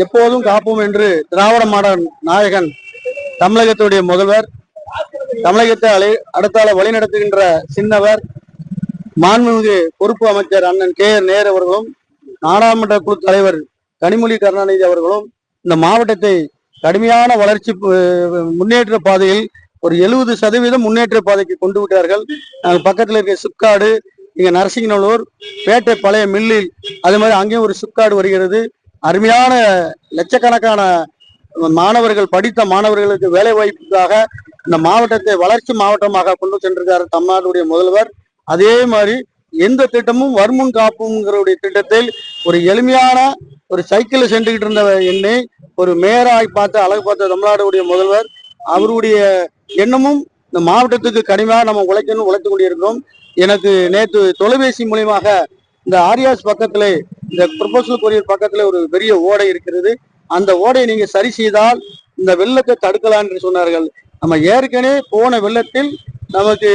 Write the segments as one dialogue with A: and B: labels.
A: எப்போதும் காப்போம் என்று திராவிட மாடல் நாயகன் தமிழகத்துடைய முதல்வர், தமிழகத்தை அடுத்தால வழிநடத்துகின்ற சின்னவர், மாண்புமிகு பொறுப்பு அமைச்சர் அண்ணன் கே.ஆர். நேரு அவர்களும், நாடாளுமன்ற குழு தலைவர் கனிமொழி கருணாநிதி அவர்களும் இந்த மாவட்டத்தை கடுமையான வளர்ச்சி முன்னேற்ற பாதையில் ஒரு 70% முன்னேற்ற பாதைக்கு கொண்டு விட்டார்கள். பக்கத்தில் இருக்க சிப்காடு, இங்க நரசிங்கநல்லூர், பேட்டை பழைய மில்லில் அது மாதிரி அங்கேயும் ஒரு சிப்காடு வருகிறது. அருமையான லட்சக்கணக்கான மாணவர்கள், படித்த மாணவர்களுக்கு வேலை வாய்ப்புக்காக இந்த மாவட்டத்தை வளர்ச்சி மாவட்டமாக கொண்டு சென்றிருக்கார் தமிழ்நாட்டுடைய முதல்வர். அதே மாதிரி எந்த திட்டமும் வருமுன் காப்புங்கிற திட்டத்தில் ஒரு எளிமையான ஒரு சைக்கிள் சென்றுகிட்டு இருந்த என்னை ஒரு மேயராய் பார்த்து அழகு பார்த்த தமிழ்நாடுடைய முதல்வர், அவருடைய எண்ணமும் இந்த மாவட்டத்துக்கு கடுமையாக நம்ம உழைக்கணும், உழைத்து கொண்டிருக்கிறோம். எனக்கு நேற்று தொலைபேசி மூலியமாக இந்த ஆரியாஸ் பக்கத்திலே, இந்த ப்ரொபோசல் கொரியர் பக்கத்துல ஒரு பெரிய ஓடை இருக்கிறது, அந்த ஓடையை நீங்க சரி செய்தால் இந்த வெள்ளத்தை தடுக்கலாம் என்று சொன்னார்கள். நம்ம ஏற்கனவே போன வெள்ளத்தில் நமக்கு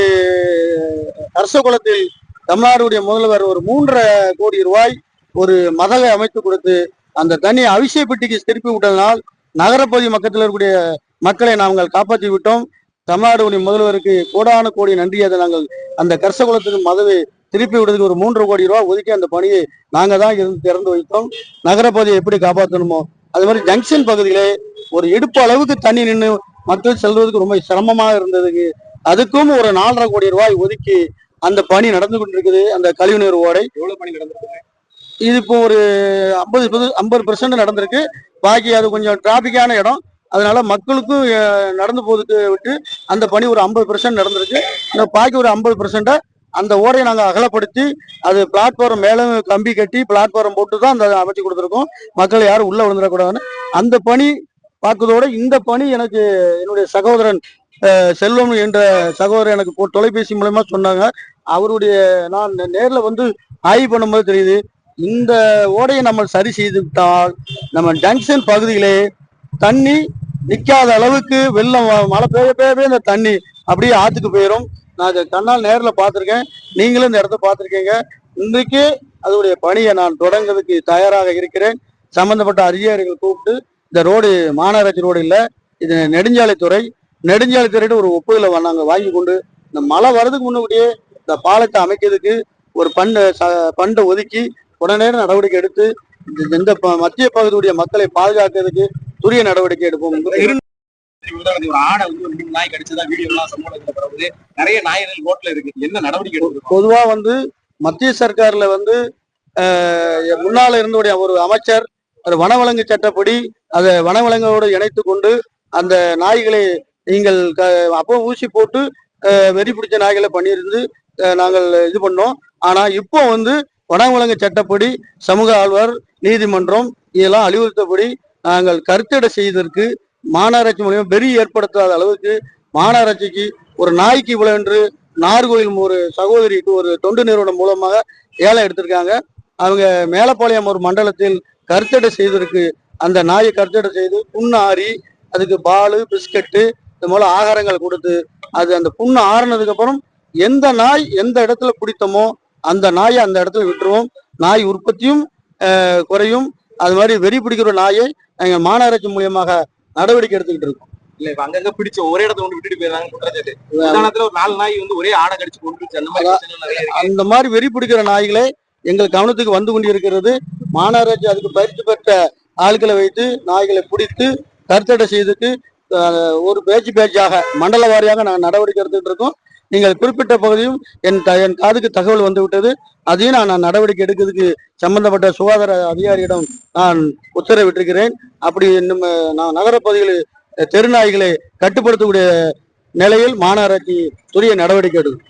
A: அரசகுளத்தில் தமிழ்நாடுடைய முதல்வர் ஒரு 3.5 கோடி ரூபாய் ஒரு மதகை அமைத்து கொடுத்து அந்த தண்ணி அவிசைப்பட்டிக்கு திருப்பி விட்டதனால் நகரப்பகுதி மக்கத்தில் இருக்கக்கூடிய மக்களை நாங்கள் காப்பாற்றி விட்டோம். தமிழ்நாடுடைய முதல்வருக்கு கோடான கோடி நன்றி. அதை நாங்கள் அந்த கர்சகுளத்துக்கு மதவை திருப்பி விடுறதுக்கு ஒரு 3 கோடி ரூபாய் ஒதுக்கி அந்த பணியை நாங்க தான் திறந்து வைத்தோம். நகரப்பகுதியை எப்படி காப்பாற்றணுமோ அது மாதிரி ஜங்ஷன் பகுதியிலே ஒரு இடுப்பு அளவுக்கு தண்ணி நின்று மக்கள் செல்வதற்கு ரொம்ப சிரமமாக இருந்ததுக்கு அதுக்கும் ஒரு 4.5 கோடி ரூபாய் ஒதுக்கி அந்த பணி நடந்து கொண்டிருக்குது. அந்த கழிவுநீர் ஓடை எவ்வளவு பணி நடந்திருக்கு? இது இப்போ ஒரு 50% நடந்திருக்கு. பாக்கி அது கொஞ்சம் டிராபிக்கான இடம், அதனால மக்களுக்கும் நடந்து போதுக்கு விட்டு அந்த பணி ஒரு 50% நடந்திருக்கு. இந்த பாக்கி ஒரு 50% அந்த ஓடையை நாங்கள் அகலப்படுத்தி அது பிளாட்ஃபார்ம் மேலும் கம்பி கட்டி பிளாட்ஃபார்ம் போட்டு தான் அந்த அமைச்சு கொடுத்துருக்கோம். மக்கள் யாரும் உள்ள விழுந்துடக்கூடாதுன்னு அந்த பணி பார்க்கறதோட இந்த பணி எனக்கு என்னுடைய சகோதரன் செல்வம் என்ற சகோதரர் எனக்கு தொலைபேசி மூலமா சொன்னாங்க. அவருடைய நான் நேரில் வந்து ஆய்வு பண்ணும்போது தெரியுது, இந்த ஓடையை நம்ம சரி செய்து விட்டால் நம்ம ஜங்ஷன் பகுதியிலே தண்ணி நிற்காத அளவுக்கு வெள்ளம் மழை பெய்ய இந்த தண்ணி அப்படியே ஆத்துக்கு போயிடும். நான் இதை கண்ணால் நேரில் பார்த்துருக்கேன், நீங்களும் இந்த இடத்த பார்த்துருக்கீங்க. இன்றைக்கு அதோடைய பணியை நான் தொடங்குறதுக்கு தயாராக இருக்கிறேன். சம்பந்தப்பட்ட அதிகாரிகள் கூப்பிட்டு இந்த ரோடு மாநகராட்சி ரோடு இல்லை, இது நெடுஞ்சாலைத்துறையிட்டு ஒரு ஒப்புதலை நாங்கள் வாங்கி கொண்டு இந்த மழை வர்றதுக்கு முன்னாடியே இந்த பாலத்தை அமைக்கிறதுக்கு ஒரு பண்டை ஒதுக்கி உடனே நடவடிக்கை எடுத்து இந்த மத்திய பகுதியுடைய மக்களை பாதுகாக்கிறதுக்கு துரிய நடவடிக்கை எடுப்போம்.
B: ஒரு ஆடை வந்து ஒரு நாய் கடிச்சதா வீடியோ எல்லாம் சமூகத்துல பரவுது. நிறைய நாய்கள் ரோட்ல இருக்கு. என்ன நடவடிக்கை எடுக்கும்?
A: பொதுவா வந்து மத்திய சர்க்கார்ல வந்து முன்னால இருந்தோடைய ஒரு அமைச்சர் ஒரு வனவிலங்கு சட்டப்படி அதை வனவிலங்கோடு இணைத்து கொண்டு அந்த நாய்களை நீங்கள் அப்போ ஊசி போட்டு வெறி பிடிச்ச நாய்களை பண்ணியிருந்து நாங்கள் இது பண்ணோம். ஆனா இப்போ வந்து வனவிலங்கு சட்டப்படி சமூக ஆழ்வார் நீதிமன்றம் இதெல்லாம் அறிவுறுத்தபடி நாங்கள் கருத்தடை செய்ததற்கு மாநகராட்சி மூலியம் வெறி ஏற்படுத்தாத அளவுக்கு மாநகராட்சிக்கு ஒரு நாய்க்கு இவ்வளவு என்று நார்கோயில் ஒரு சகோதரிக்கு ஒரு தொண்டு நிறுவனம் மூலமாக ஏலம் எடுத்திருக்காங்க. அவங்க மேலப்பாளையம் ஒரு மண்டலத்தில் கருத்தடை செய்ததற்கு அந்த நாயை கருத்தடை செய்து புண்ணு ஆறி அதுக்கு பாலு பிஸ்கட்டு இது போல ஆகாரங்கள் கொடுத்து அது அந்த புண்ணு ஆறுனதுக்கு அப்புறம் எந்த நாய் எந்த இடத்துல பிடித்தமோ அந்த நாயை அந்த இடத்துல விட்டுருவோம். நாய் உற்பத்தியும் குறையும். அது மாதிரி வெறி பிடிக்கிற நாயை எங்க மாநகராட்சி மூலியமாக நடவடிக்கை எடுத்துக்கிட்டு இருக்கோம்.
B: இல்ல இப்ப அங்கங்க பிடிச்ச ஒரே இடத்துல கொண்டு விட்டுட்டு போயிருந்தாங்க. ஒரு 4 நாய் வந்து ஒரே ஆடை கடிச்சு கொண்டு
A: அந்த மாதிரி வெறி பிடிக்கிற நாய்களே எங்கள் கவனத்துக்கு வந்து கொண்டிருக்கிறது. மாநகராட்சி அதுக்கு பயிற்சி பெற்ற ஆட்களை வைத்து நாய்களை பிடித்து கருத்தடை செய்துட்டு ஒரு பேச்சாக மண்டல வாரியாக நாங்கள் நடவடிக்கை எடுத்துட்டு இருக்கோம். நீங்கள் குறிப்பிட்ட பகுதியும் என் காதுக்கு தகவல் வந்து விட்டது. அதையும் நான் நடவடிக்கை எடுக்கிறதுக்கு சம்பந்தப்பட்ட சுகாதார அதிகாரியிடம் நான் உத்தரவிட்டிருக்கிறேன். அப்படி இன்னும் நான் நகரப்பகுதிகளில் தெருநாய்களை கட்டுப்படுத்தக்கூடிய நிலையில் மாநகராட்சி துரிய நடவடிக்கை எடுக்கும்.